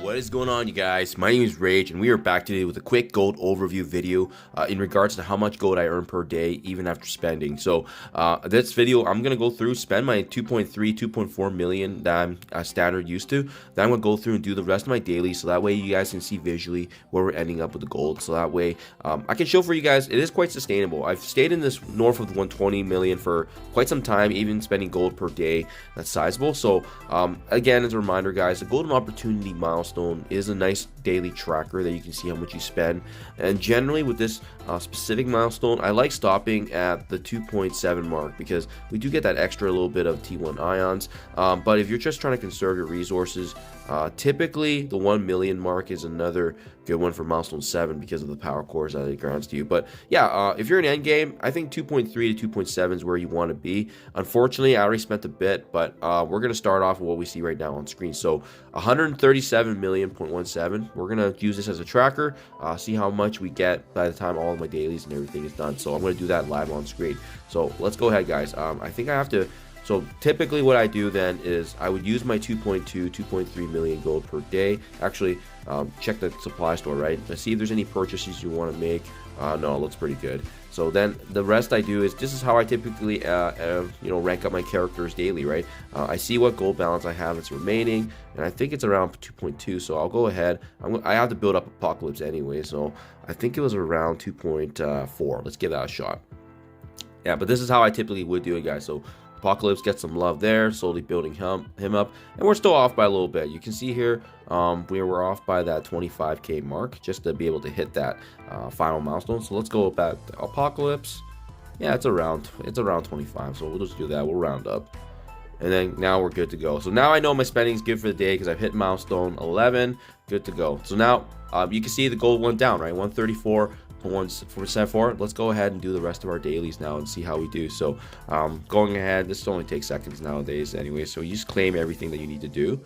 What is going on, you guys? My name is Rayge, and we are back today with a quick gold overview video in regards to how much gold I earn per day, even after spending. So this video, I'm going to go through, spend my 2.4 million that I'm standard used to. Then I'm going to go through and do the rest of my daily, so that way you guys can see visually where we're ending up with the gold. So that way I can show for you guys, it is quite sustainable. I've stayed in this north of the 120 million for quite some time, even spending gold per day. That's sizable. So again, as a reminder, guys, the golden opportunity milestone is a nice daily tracker that you can see how much you spend. And generally with this specific milestone, I like stopping at the 2.7 mark because we do get that extra little bit of T1 ions. But if you're just trying to conserve your resources, typically the 1 million mark is another good one for milestone 7 because of the power cores that it grants to you. But yeah, if you're in end game, I think 2.3 to 2.7 is where you want to be. Unfortunately, I already spent a bit, but we're going to start off with what we see right now on screen. So 137 million.17. We're going to use this as a tracker, see how much we get by the time all of my dailies and everything is done. So I'm going to do that live on screen. So let's go ahead, guys. I think I have to. So typically what I do then is I would use my 2.3 million gold per day. Actually, check the supply store, right? Let's see if there's any purchases you want to make. No, it looks pretty good. So then the rest I do is, this is how I typically rank up my characters daily, right? I see what gold balance I have that's remaining, and I think it's around 2.2. So I'll go ahead. I have to build up Apocalypse anyway, so I think it was around 2.4. Let's give that a shot. Yeah, but this is how I typically would do it, guys. So Apocalypse gets some love there, slowly building him up, and we're still off by a little bit. You can see here we were off by that 25k mark just to be able to hit that final milestone. So let's go back to Apocalypse. Yeah, it's around 25, so we'll just do that. We'll round up, and then now we're good to go. So now I know my spending is good for the day because I've hit milestone 11. Good to go. So now you can see the gold went down, right? 134. 1.74. Let's go ahead and do the rest of our dailies now and see how we do. So going ahead, this only takes seconds nowadays anyway, so you just claim everything that you need to do.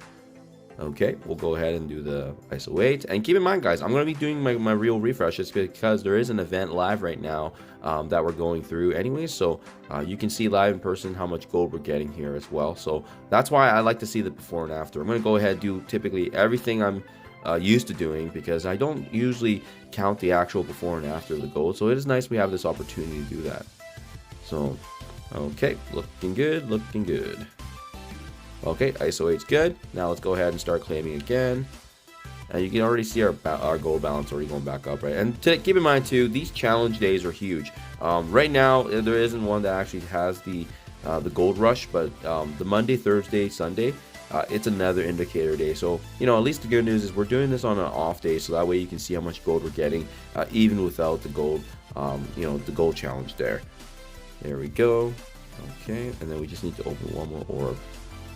Okay, we'll go ahead and do the ISO 8, and keep in mind, guys, I'm going to be doing my real refreshes because there is an event live right now that we're going through anyway, so you can see live in person how much gold we're getting here as well. So that's why I like to see the before and after. I'm going to go ahead and do typically everything I'm used to doing because I don't usually count the actual before and after the gold, so it is nice we have this opportunity to do that. So okay, looking good. Okay, ISO 8's good. Now let's go ahead and start claiming again, and you can already see our gold balance already going back up, right? And to keep in mind too, these challenge days are huge. Right now there isn't one that actually has the gold rush, but the Monday, Thursday, Sunday, it's another indicator day. So at least the good news is we're doing this on an off day, so that way you can see how much gold we're getting even without the gold the gold challenge there we go. Okay, and then we just need to open one more orb.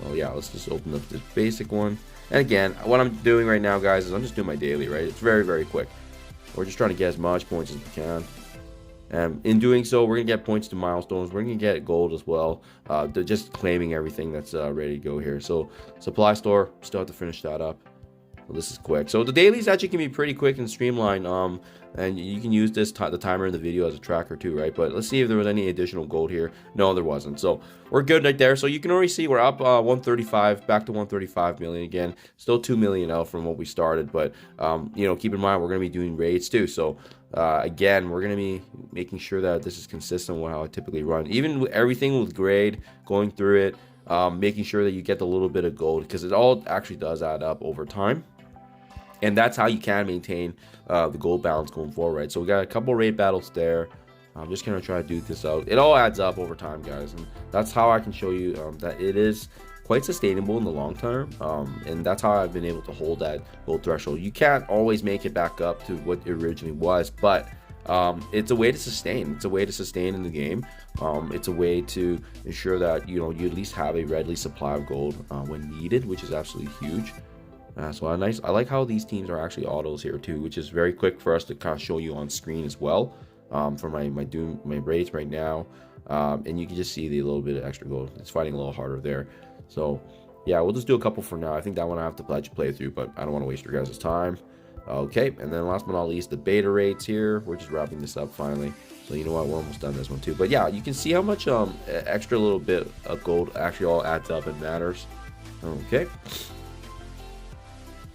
Oh yeah, let's just open up this basic one. And again, what I'm doing right now, guys, is I'm just doing my daily, right? It's very, very quick. We're just trying to get as much points as we can. And in doing so, we're going to get points to milestones. We're going to get gold as well. They're just claiming everything that's ready to go here. So supply store, still have to finish that up. So this is quick. So the dailies actually can be pretty quick and streamlined. And you can use this the timer in the video as a tracker too, right? But let's see if there was any additional gold here. No, there wasn't. So we're good right there. So you can already see we're up 135, back to 135 million again. Still 2 million out from what we started. But keep in mind we're going to be doing raids too. So again, we're going to be making sure that this is consistent with how I typically run. Even with everything with grade, going through it, making sure that you get the little bit of gold, because it all actually does add up over time. And that's how you can maintain the gold balance going forward, right? So we got a couple raid battles there. I'm just going to try to do this out. It all adds up over time, guys. And that's how I can show you that it is quite sustainable in the long term. And that's how I've been able to hold that gold threshold. You can't always make it back up to what it originally was, but it's a way to sustain. It's a way to sustain in the game. It's a way to ensure that you at least have a readily supply of gold when needed, which is absolutely huge. So I like how these teams are actually autos here too, which is very quick for us to kind of show you on screen as well. For my raids right now, and you can just see the little bit of extra gold. It's fighting a little harder there. So yeah, we'll just do a couple for now. I think that one I have to play through, but I don't want to waste your guys' time. Okay, and then last but not least, the beta raids here. We're just wrapping this up finally. So you know what, we're almost done this one too. But yeah, you can see how much extra little bit of gold actually all adds up and matters. Okay,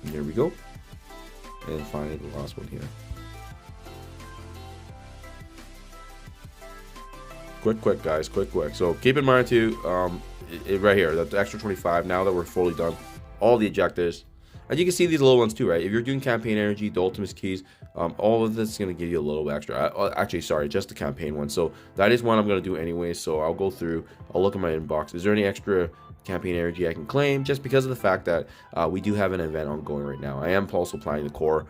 there we go. And finally the last one here. Quick guys, quick. So keep in mind too, right here, the extra 25, now that we're fully done all the objectives, and you can see these little ones too, right? If you're doing campaign energy, the ultimate keys, all of this is going to give you a little extra. Actually, sorry, just the campaign one. So that is one I'm going to do anyway. So I'll go through, I'll look at my inbox. Is there any extra campaign energy I can claim? Just because of the fact that we do have an event ongoing right now. I am also applying the core,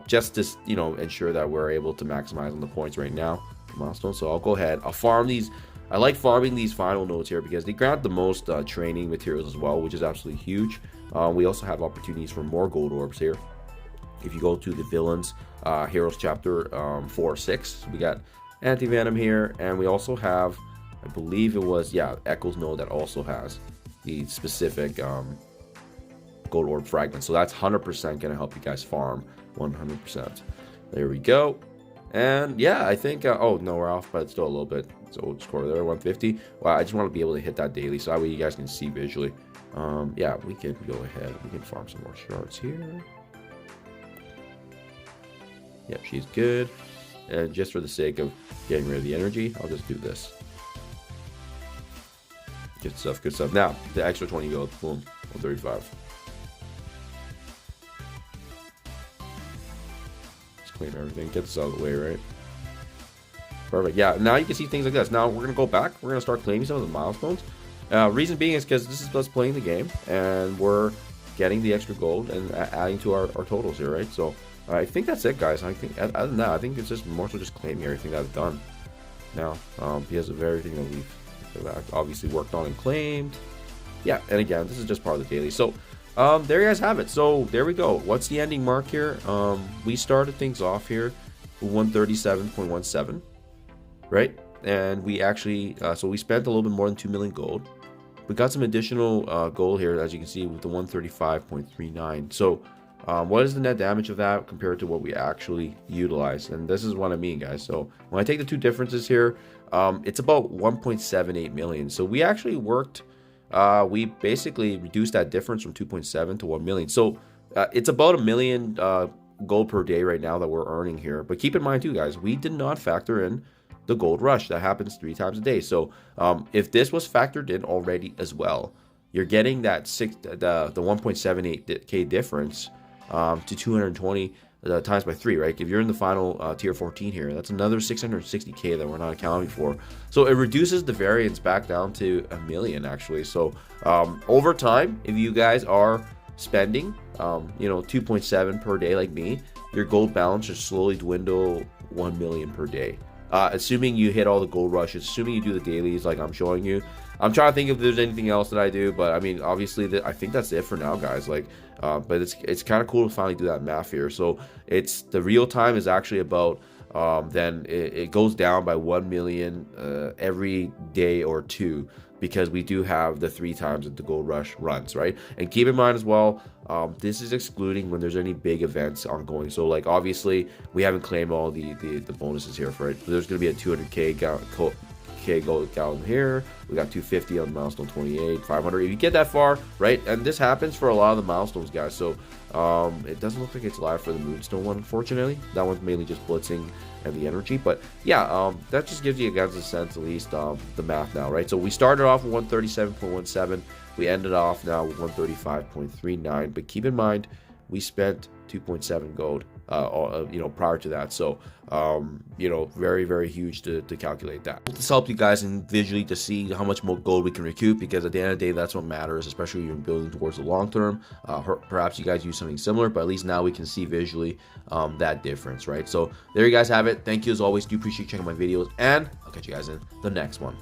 just to, you know, ensure that we're able to maximize on the points right now. Milestone. So I'll go ahead, I'll farm these. I like farming these final nodes here because they grant the most training materials as well, which is absolutely huge. We also have opportunities for more gold orbs here. If you go to the villains heroes chapter 4-6, we got anti-venom here, and we also have, I believe it was, yeah, Echo's node that also has the specific gold orb fragments. So that's 100% gonna help you guys farm 100%. There we go. And yeah, I think, oh no, we're off, but it's still a little bit. So we'll score there, 150. Well, I just want to be able to hit that daily, so that way you guys can see visually. Yeah, we can go ahead. We can farm some more shards here. Yep, she's good. And just for the sake of getting rid of the energy, I'll just do this. Good stuff, good stuff. Now, the extra 20 gold, boom, 135. Claim everything, get this out of the way, right? Perfect. Yeah, now you can see things like this. Now we're gonna go back, we're gonna start claiming some of the milestones. Reason being is because this is us playing the game and we're getting the extra gold and adding to our totals here, right? So I think that's it, guys. I think other than that, I think it's just more so just claiming everything that I've done now, because of everything that we've obviously worked on and claimed. Yeah, and again, this is just part of the daily. So there you guys have it. So there we go. What's the ending mark here? We started things off here with 137.17, right? And we actually, so we spent a little bit more than 2 million gold. We got some additional gold here, as you can see, with the 135.39. So what is the net damage of that compared to what we actually utilized? And this is what I mean, guys. So when I take the two differences here, it's about 1.78 million. So we actually worked, we basically reduced that difference from 2.7 to 1 million. So it's about 1 million gold per day right now that we're earning here. But keep in mind too, guys, we did not factor in the gold rush that happens 3 times a day. So if this was factored in already as well, you're getting that the 1.78k difference to 220 times by 3, right? If you're in the final tier 14 here, that's another 660k that we're not accounting for. So it reduces the variance back down to 1 million actually. So over time, if you guys are spending you know, 2.7 per day like me, your gold balance should slowly dwindle 1 million per day. Assuming you hit all the gold rushes, assuming you do the dailies like I'm showing you. I'm trying to think if there's anything else that I do, but I mean, obviously, I think that's it for now, guys. Like, but it's kind of cool to finally do that math here. So it's the real time is actually about then it goes down by 1 million every day or two, because we do have the 3 times that the gold rush runs, right? And keep in mind as well, this is excluding when there's any big events ongoing. So like obviously we haven't claimed all the bonuses here for it. There's gonna be a 200k gold gallon here. We got 250 on milestone 28, 500 if you get that far, right? And this happens for a lot of the milestones, guys. So it doesn't look like it's live for the Moonstone one, unfortunately. That one's mainly just blitzing and the energy, but yeah, that just gives you guys a sense, at least the math now, right? So we started off with 137.17, we ended off now with 135.39, but keep in mind we spent 2.7 gold you know, prior to that. So you know, very, very huge to calculate that. This helped you guys in visually to see how much more gold we can recoup, because at the end of the day, that's what matters, especially when you're building towards the long term. Perhaps you guys use something similar, but at least now we can see visually that difference, right? So there you guys have it. Thank you as always. Do appreciate checking my videos, and I'll catch you guys in the next one.